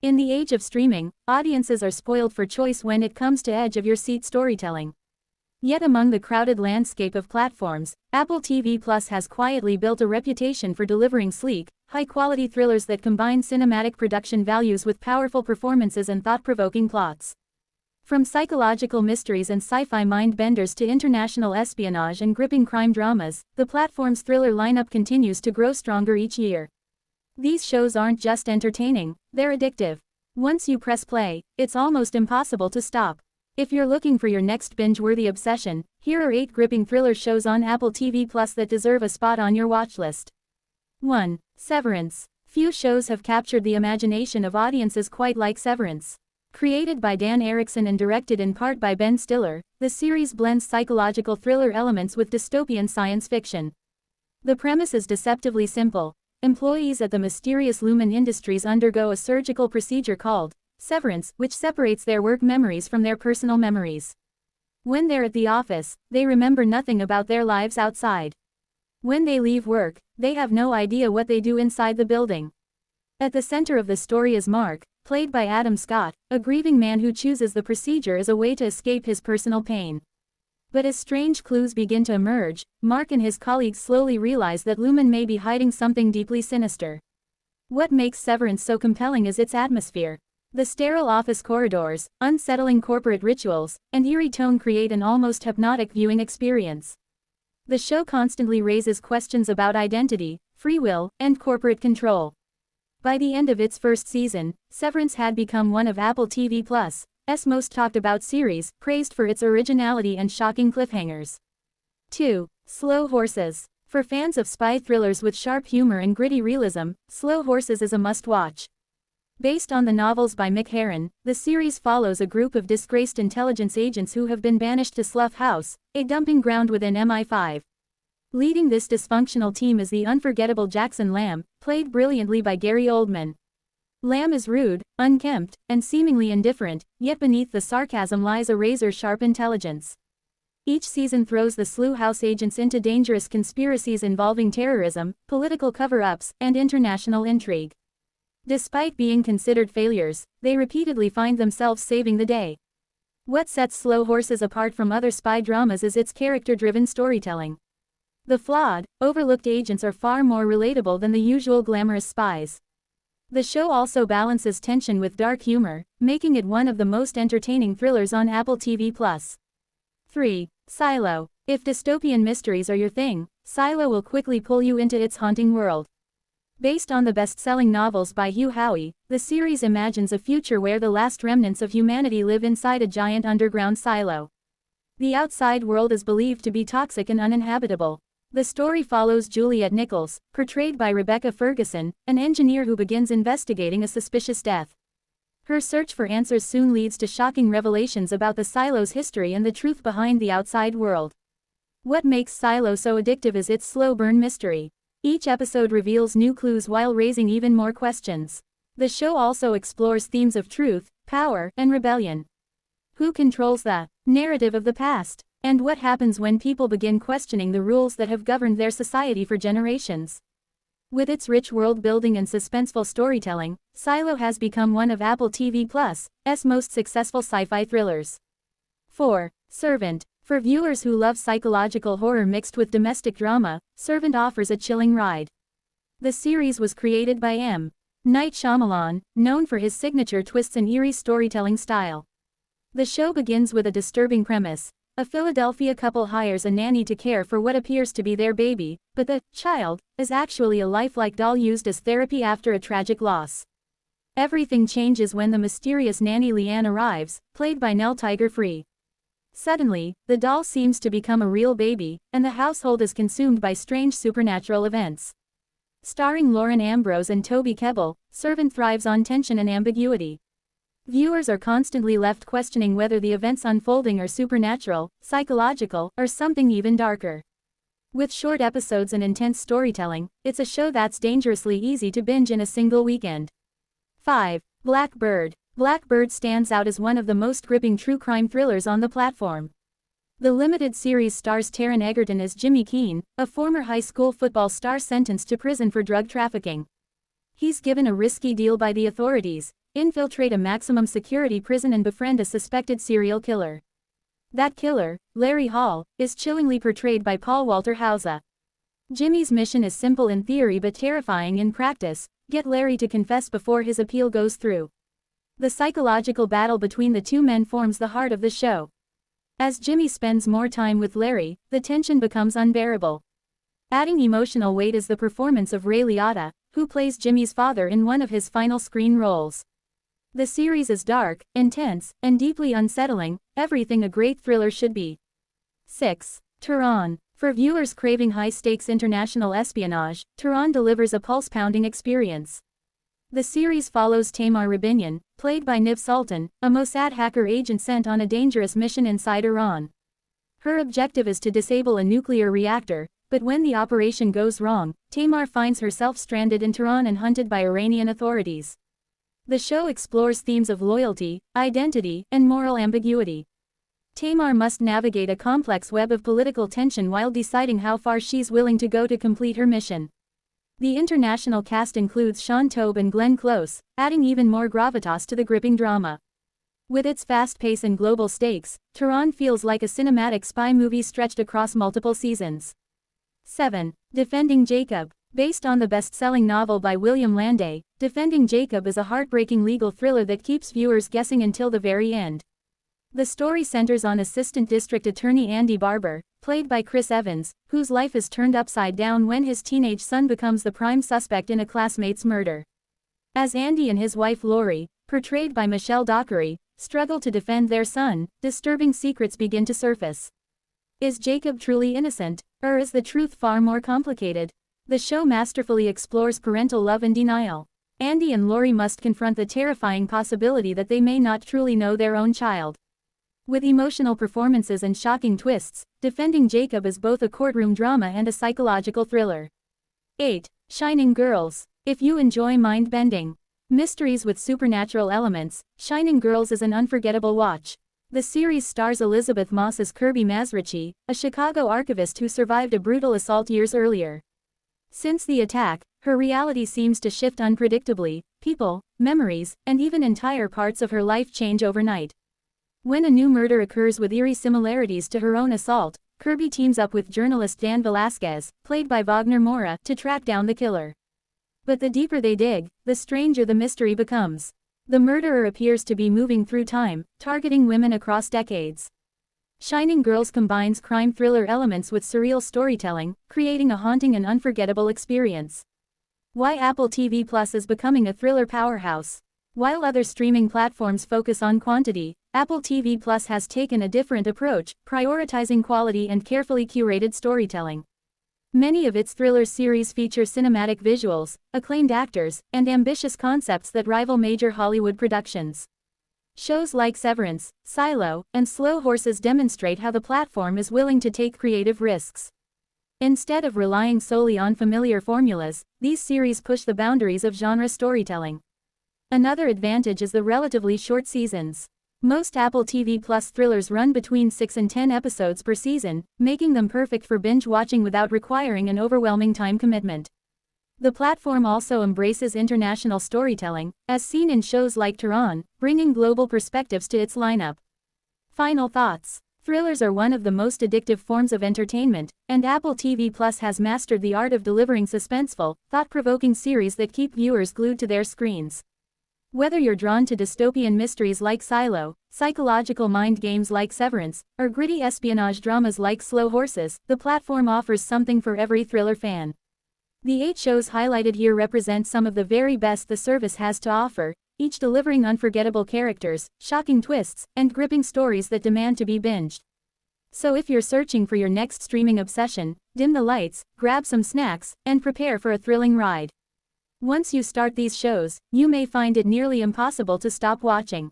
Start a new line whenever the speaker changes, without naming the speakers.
In the age of streaming, audiences are spoiled for choice when it comes to edge-of-your-seat storytelling. Yet among the crowded landscape of platforms, Apple TV Plus has quietly built a reputation for delivering sleek, high-quality thrillers that combine cinematic production values with powerful performances and thought-provoking plots. From psychological mysteries and sci-fi mind-benders to international espionage and gripping crime dramas, the platform's thriller lineup continues to grow stronger each year. These shows aren't just entertaining, they're addictive. Once you press play, it's almost impossible to stop. If you're looking for your next binge-worthy obsession, here are 8 gripping thriller shows on Apple TV Plus that deserve a spot on your watch list. 1. Severance. Few shows have captured the imagination of audiences quite like Severance. Created by Dan Erickson and directed in part by Ben Stiller, the series blends psychological thriller elements with dystopian science fiction. The premise is deceptively simple. Employees at the mysterious Lumen Industries undergo a surgical procedure called severance, which separates their work memories from their personal memories. When they're at the office, they remember nothing about their lives outside. When they leave work, they have no idea what they do inside the building. At the center of the story is Mark, played by Adam Scott, a grieving man who chooses the procedure as a way to escape his personal pain. But as strange clues begin to emerge, Mark and his colleagues slowly realize that Lumen may be hiding something deeply sinister. What makes Severance so compelling is its atmosphere. The sterile office corridors, unsettling corporate rituals, and eerie tone create an almost hypnotic viewing experience. The show constantly raises questions about identity, free will, and corporate control. By the end of its first season, Severance had become one of Apple TV Plus' most talked about series, praised for its originality and shocking cliffhangers. 2. Slow Horses. For fans of spy thrillers with sharp humor and gritty realism, Slow Horses is a must-watch. Based on the novels by Mick Herron, the series follows a group of disgraced intelligence agents who have been banished to Slough House, a dumping ground within MI5. Leading this dysfunctional team is the unforgettable Jackson Lamb, played brilliantly by Gary Oldman. Lamb is rude, unkempt, and seemingly indifferent, yet beneath the sarcasm lies a razor-sharp intelligence. Each season throws the Slough House agents into dangerous conspiracies involving terrorism, political cover-ups, and international intrigue. Despite being considered failures, they repeatedly find themselves saving the day. What sets Slow Horses apart from other spy dramas is its character-driven storytelling. The flawed, overlooked agents are far more relatable than the usual glamorous spies. The show also balances tension with dark humor, making it one of the most entertaining thrillers on Apple TV Plus. 3. Silo. If dystopian mysteries are your thing, Silo will quickly pull you into its haunting world. Based on the best-selling novels by Hugh Howey, the series imagines a future where the last remnants of humanity live inside a giant underground silo. The outside world is believed to be toxic and uninhabitable. The story follows Juliet Nichols, portrayed by Rebecca Ferguson, an engineer who begins investigating a suspicious death. Her search for answers soon leads to shocking revelations about the silo's history and the truth behind the outside world. What makes Silo so addictive is its slow burn mystery. Each episode reveals new clues while raising even more questions. The show also explores themes of truth, power, and rebellion. Who controls the narrative of the past? And what happens when people begin questioning the rules that have governed their society for generations? With its rich world-building and suspenseful storytelling, Silo has become one of Apple TV Plus' most successful sci-fi thrillers. 4. Servant. For viewers who love psychological horror mixed with domestic drama, Servant offers a chilling ride. The series was created by M. Night Shyamalan, known for his signature twists and eerie storytelling style. The show begins with a disturbing premise. A Philadelphia couple hires a nanny to care for what appears to be their baby, but the child is actually a lifelike doll used as therapy after a tragic loss. Everything changes when the mysterious nanny Leanne arrives, played by Nell Tiger-Free. Suddenly, the doll seems to become a real baby, and the household is consumed by strange supernatural events. Starring Lauren Ambrose and Toby Kebbell, Servant thrives on tension and ambiguity. Viewers are constantly left questioning whether the events unfolding are supernatural, psychological, or something even darker. With short episodes and intense storytelling, it's a show that's dangerously easy to binge in a single weekend. 5. Blackbird. Blackbird stands out as one of the most gripping true crime thrillers on the platform. The limited series stars Taron Egerton as Jimmy Keene, a former high school football star sentenced to prison for drug trafficking. He's given a risky deal by the authorities, infiltrate a maximum security prison and befriend a suspected serial killer. That killer, Larry Hall, is chillingly portrayed by Paul Walter Hauser. Jimmy's mission is simple in theory but terrifying in practice: get Larry to confess before his appeal goes through. The psychological battle between the two men forms the heart of the show. As Jimmy spends more time with Larry, the tension becomes unbearable. Adding emotional weight is the performance of Ray Liotta, who plays Jimmy's father in one of his final screen roles. The series is dark, intense, and deeply unsettling, everything a great thriller should be. 6. Tehran. For viewers craving high-stakes international espionage, Tehran delivers a pulse-pounding experience. The series follows Tamar Rabinian, played by Niv Sultan, a Mossad hacker agent sent on a dangerous mission inside Iran. Her objective is to disable a nuclear reactor, but when the operation goes wrong, Tamar finds herself stranded in Tehran and hunted by Iranian authorities. The show explores themes of loyalty, identity, and moral ambiguity. Tamar must navigate a complex web of political tension while deciding how far she's willing to go to complete her mission. The international cast includes Sean Taube and Glenn Close, adding even more gravitas to the gripping drama. With its fast pace and global stakes, Tehran feels like a cinematic spy movie stretched across multiple seasons. 7. Defending Jacob. Based on the best-selling novel by William Landay, Defending Jacob is a heartbreaking legal thriller that keeps viewers guessing until the very end. The story centers on Assistant District Attorney Andy Barber, played by Chris Evans, whose life is turned upside down when his teenage son becomes the prime suspect in a classmate's murder. As Andy and his wife Lori, portrayed by Michelle Dockery, struggle to defend their son, disturbing secrets begin to surface. Is Jacob truly innocent, or is the truth far more complicated? The show masterfully explores parental love and denial. Andy and Lori must confront the terrifying possibility that they may not truly know their own child. With emotional performances and shocking twists, Defending Jacob is both a courtroom drama and a psychological thriller. 8. Shining Girls. If you enjoy mind-bending mysteries with supernatural elements, Shining Girls is an unforgettable watch. The series stars Elizabeth Moss as Kirby Mazrichi, a Chicago archivist who survived a brutal assault years earlier. Since the attack, her reality seems to shift unpredictably. People, memories, and even entire parts of her life change overnight. When a new murder occurs with eerie similarities to her own assault, Kirby teams up with journalist Dan Velasquez, played by Wagner Moura, to track down the killer. But the deeper they dig, the stranger the mystery becomes. The murderer appears to be moving through time, targeting women across decades. Shining Girls combines crime thriller elements with surreal storytelling, creating a haunting and unforgettable experience. Why Apple TV Plus is becoming a thriller powerhouse. While other streaming platforms focus on quantity, Apple TV Plus has taken a different approach, prioritizing quality and carefully curated storytelling. Many of its thriller series feature cinematic visuals, acclaimed actors, and ambitious concepts that rival major Hollywood productions. Shows like Severance, Silo, and Slow Horses demonstrate how the platform is willing to take creative risks. Instead of relying solely on familiar formulas, these series push the boundaries of genre storytelling. Another advantage is the relatively short seasons. Most Apple TV Plus thrillers run between 6 and 10 episodes per season, making them perfect for binge watching without requiring an overwhelming time commitment. The platform also embraces international storytelling, as seen in shows like Tehran, bringing global perspectives to its lineup. Final thoughts. Thrillers are one of the most addictive forms of entertainment, and Apple TV Plus has mastered the art of delivering suspenseful, thought-provoking series that keep viewers glued to their screens. Whether you're drawn to dystopian mysteries like Silo, psychological mind games like Severance, or gritty espionage dramas like Slow Horses, the platform offers something for every thriller fan. The 8 shows highlighted here represent some of the very best the service has to offer, each delivering unforgettable characters, shocking twists, and gripping stories that demand to be binged. So if you're searching for your next streaming obsession, dim the lights, grab some snacks, and prepare for a thrilling ride. Once you start these shows, you may find it nearly impossible to stop watching.